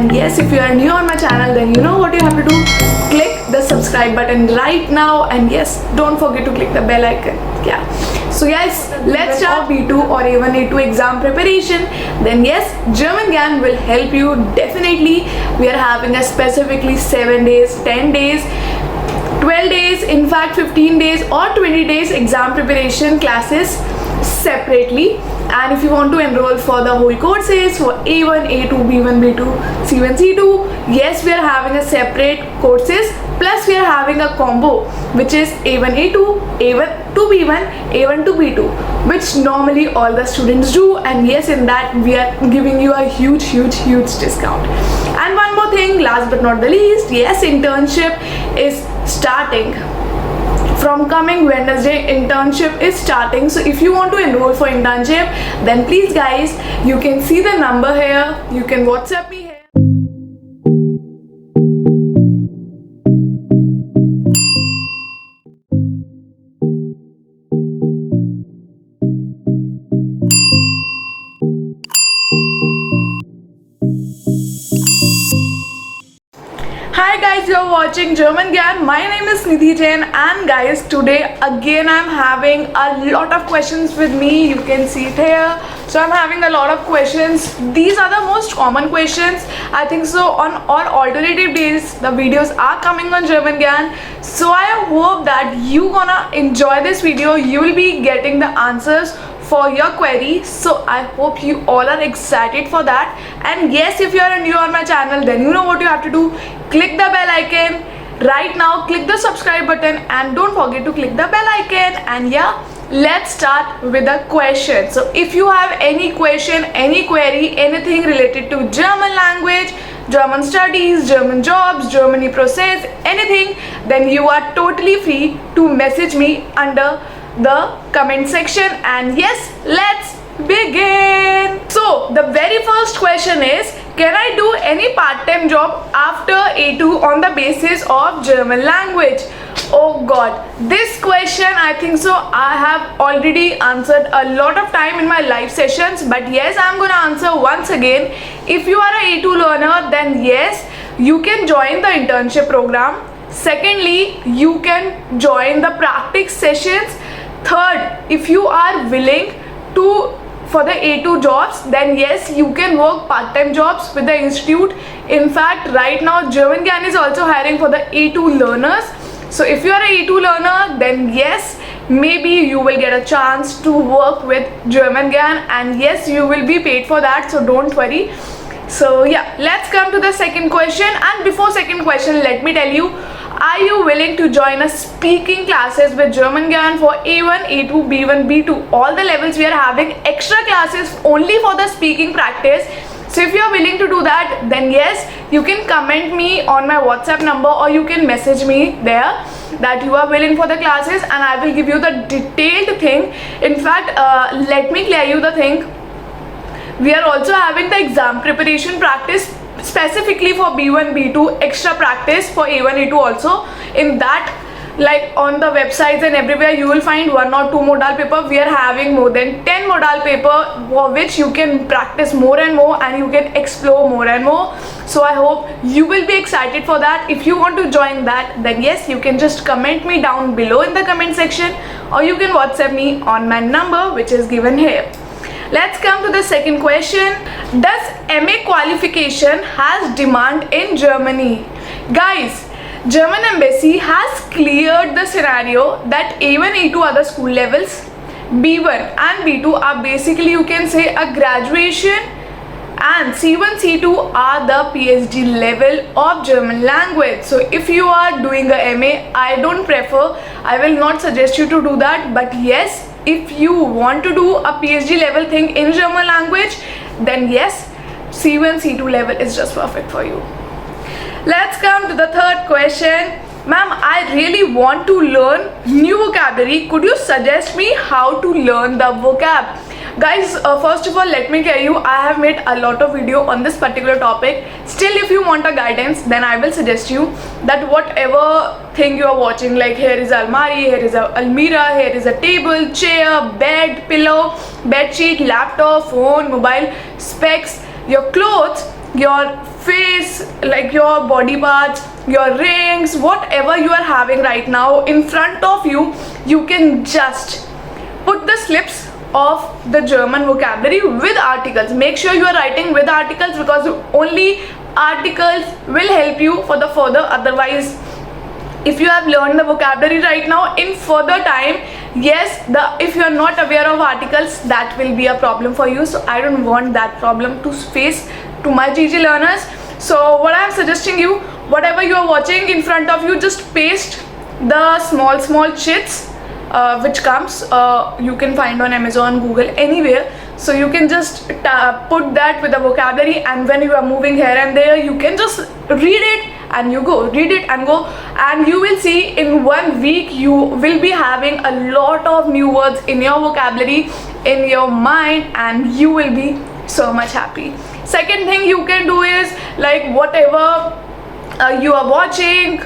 And yes, if you are new on my channel, then you know what you have to do. Click the subscribe button right now, and yes, don't forget to click the bell icon. Yeah. So guys, let's start B2 or A1 A2 exam preparation. Then yes, German GAN will help you definitely. We are having a specifically 7 days, 10 days, 12 days, in fact 15 days or 20 days exam preparation classes separately. And if you want to enroll for the whole courses for A1, A2, B1, B2, C1, C2, yes, we are having a separate courses, plus we are having a combo which is A1, A2, A1 to B1, A1 to B2, which normally all the students do. And yes, in that we are giving you a huge discount. And one more thing, last but not the least, yes, internship is starting. From coming Wednesday, internship is starting. So if you want to enroll for internship, then please guys, you can see the number here, you can WhatsApp me here. Hi guys, you're watching German GAN. My name is Nidhi Jain, and guys, today again I'm having a lot of questions with me. You can see it here. So I'm having a lot of questions. These are the most common questions, I think so. On all alternative days, the videos are coming on German GAN. So I hope that you gonna enjoy this video. You will be getting the answers for your query. So I hope you all are excited for that. And yes, if you are new on my channel, then you know what you have to do. Click the bell icon right now, click the subscribe button, and don't forget to click the bell icon. And yeah, let's start with the question. So if you have any question, any query, anything related to German language, German studies, German jobs, Germany process, anything, then you are totally free to message me under the comment section. And yes, let's begin. So the very first question is, can I do any part-time job after A2 on the basis of German language? Oh god, this question, I think so I have already answered a lot of time in my live sessions, but yes, I'm gonna answer once again. If you are a A2 learner, then yes, you can join the internship program. Secondly, you can join the practice sessions. Third, if you are willing to for the A2 jobs, then yes, you can work part-time jobs with the institute. In fact, right now German GAN is also hiring for the A2 learners. So if you are a A2 learner, then yes, maybe you will get a chance to work with German GAN, and yes, you will be paid for that, so don't worry. So yeah, let's come to the second question. And before second question, let me tell you, are you willing to join a speaking classes with German GAN for A1, A2, B1, B2? All the levels we are having extra classes only for the speaking practice. So if you are willing to do that, then yes, you can comment me on my WhatsApp number, or you can message me there that you are willing for the classes, and I will give you the detailed thing. In fact, let me clear you the thing. We are also having the exam preparation practice specifically for B1, B2, extra practice for A1, A2 also. In that, like on the websites and everywhere, you will find 1 or 2 modal paper. We are having more than 10 modal paper for which you can practice more and more, and you can explore more and more. So I hope you will be excited for that. If you want to join that, then yes, you can just comment me down below in the comment section, or you can WhatsApp me on my number which is given here. Let's come to the second question. Does MA qualification has demand in Germany? Guys, German embassy has cleared the scenario that A1, A2 are the school levels, B1 and B2 are basically, you can say, a graduation, and C1, C2 are the PhD level of German language. So if you are doing a MA, I don't prefer, I will not suggest you to do that. But yes, if you want to do a PhD level thing in German language, then yes, C1, C2 level is just perfect for you. Let's come to the third question. Ma'am, I really want to learn new vocabulary. Could you suggest me how to learn the vocab? Guys, first of all, let me tell you, I have made a lot of video on this particular topic. Still, if you want a guidance, then I will suggest you that whatever thing you are watching, like here is almari, here is a almirah, here is a table, chair, bed, pillow, bed sheet, laptop, phone, mobile, specs, your clothes, your face, like your body parts, your rings, whatever you are having right now in front of you, you can just put the slips of the German vocabulary with articles. Make sure you are writing with articles, because only articles will help you for the further. Otherwise, if you have learned the vocabulary right now, in further time, yes, if you are not aware of articles, that will be a problem for you. So I don't want that problem to face to my GG learners. So what I am suggesting you, whatever you are watching in front of you, just paste the small chits which comes, you can find on Amazon, Google, anywhere. So you can just put that with the vocabulary, and when you are moving here and there, you can just read it and you go, read it and go, and you will see in 1 week you will be having a lot of new words in your vocabulary, in your mind, and you will be so much happy. Second thing you can do is, like, whatever you are watching,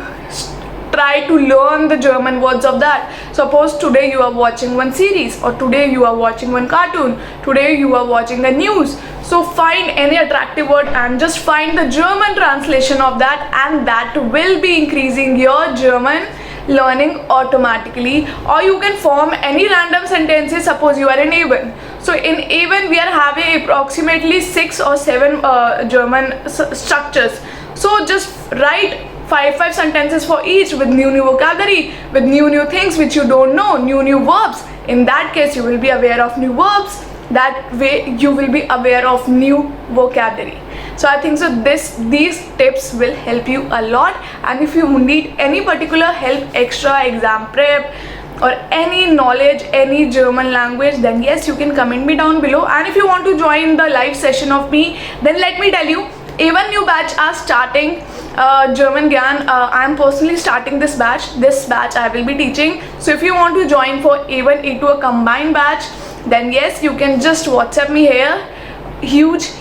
try to learn the German words of that. Suppose today you are watching one series, or today you are watching one cartoon, today you are watching the news. So find any attractive word and just find the German translation of that, and that will be increasing your German learning automatically. Or you can form any random sentences. Suppose you are in A1. So in A1 we are having approximately 6 or 7 German structures. So just write 5 sentences for each, with new vocabulary, with new things which you don't know, new verbs. In that case, you will be aware of new verbs. That way you will be aware of new vocabulary. So I think so these tips will help you a lot. And if you need any particular help, extra exam prep, or any knowledge, any German language, then yes, you can comment me down below. And if you want to join the live session of me, then let me tell you, A1 new batch are starting. German Gyan, I am personally starting this batch. This batch I will be teaching. So if you want to join for A1 A2 a combined batch, then yes, you can just WhatsApp me here. Huge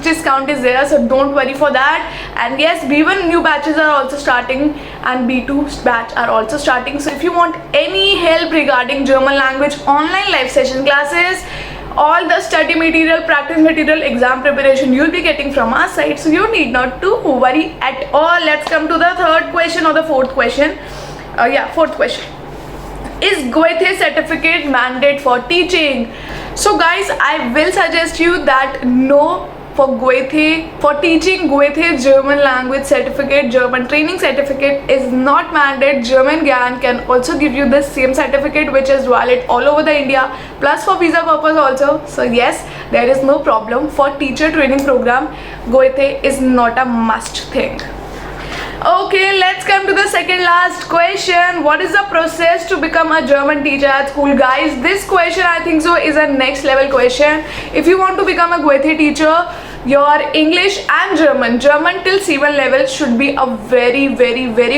discount is there, so don't worry for that. And yes, B1 new batches are also starting, and B2 batch are also starting. So if you want any help regarding German language online live session classes, all the study material, practice material, exam preparation, you'll be getting from our side, so you need not to worry at all. Let's come to the third question or the fourth question. Fourth question. Is Goethe certificate mandate for teaching? So guys, I will suggest you that no, for Goethe, for teaching Goethe German language certificate, German training certificate is not mandate. German Gyan can also give you the same certificate, which is valid all over the India, plus for visa purpose also. So yes, there is no problem. For teacher training program, Goethe is not a must thing. Okay, let's come to the second last question. What is the process to become a German teacher at school? Guys, this question I think so is a next level question. If you want to become a Goethe teacher, your English and German till C1 level should be a very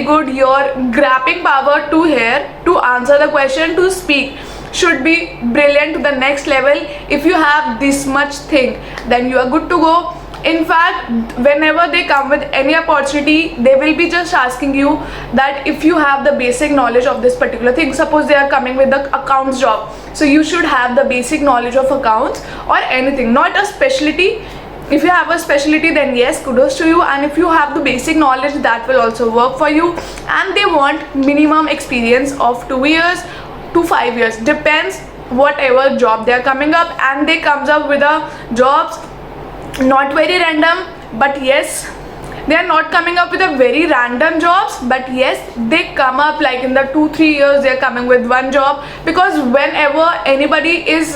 good. Your grasping power to hear, to answer the question, to speak should be brilliant to the next level. If you have this much thing, then you are good to go. In fact, whenever they come with any opportunity, they will be just asking you that if you have the basic knowledge of this particular thing. Suppose they are coming with the accounts job, so you should have the basic knowledge of accounts or anything, not a specialty. If you have a specialty, then yes, kudos to you. And if you have the basic knowledge, that will also work for you. And they want minimum experience of 2 years to 5 years, depends whatever job they are coming up. And they comes up with the jobs not very random, but yes, they are not coming up with a very random jobs, but yes, they come up like in the 2-3 years they are coming with one job. Because whenever anybody is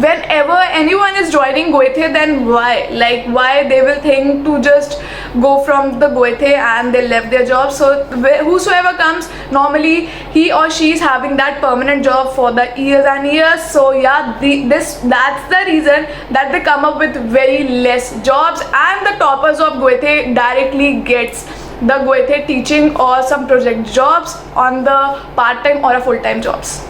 whenever anyone is joining Goethe, then why they will think to just go from the Goethe and they left their job. So whosoever comes, normally he or she is having that permanent job for the years and years. So yeah, that's the reason that they come up with very less jobs, and the toppers of Goethe directly gets the Goethe teaching or some project jobs on the part-time or a full-time jobs.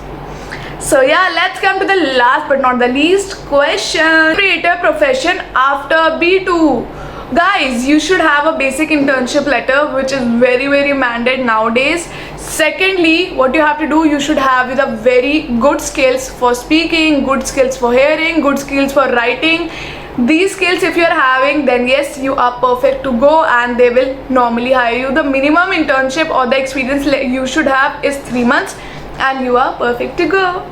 So yeah, let's come to the last but not the least question. Creator profession after B2. Guys, you should have a basic internship letter, which is very mandate nowadays. Secondly, what you have to do, you should have the very good skills for speaking, good skills for hearing, good skills for writing, these skills if you are having, then yes, you are perfect to go, and they will normally hire you. The minimum internship or the experience you should have is 3 months, and you are perfect to go.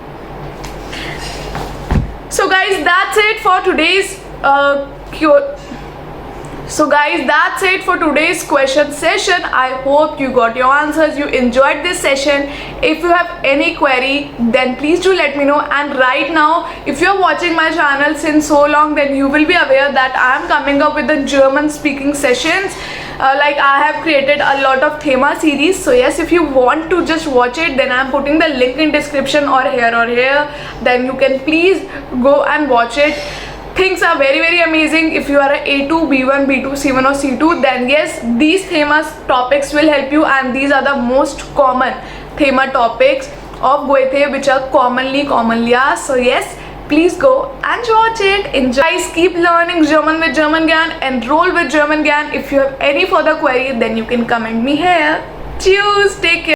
So guys, that's it for today's question session. I hope you got your answers, you enjoyed this session. If you have any query, then please do let me know. And right now, if you're watching my channel since so long, then you will be aware that I am coming up with the German speaking sessions. Like I have created a lot of Thema series. So yes, if you want to just watch it, then I'm putting the link in description or here. Then you can please go and watch it. Things are very, very amazing. If you are a A2, B1, B2, C1 or C2, then yes, these Thema topics will help you, and these are the most common Thema topics of Goethe which are commonly asked. So yes, please go and watch it. Enjoy. Guys, keep learning German with German Gyan. Enroll with German Gyan. If you have any further query, then you can comment me here. Cheers. Take care.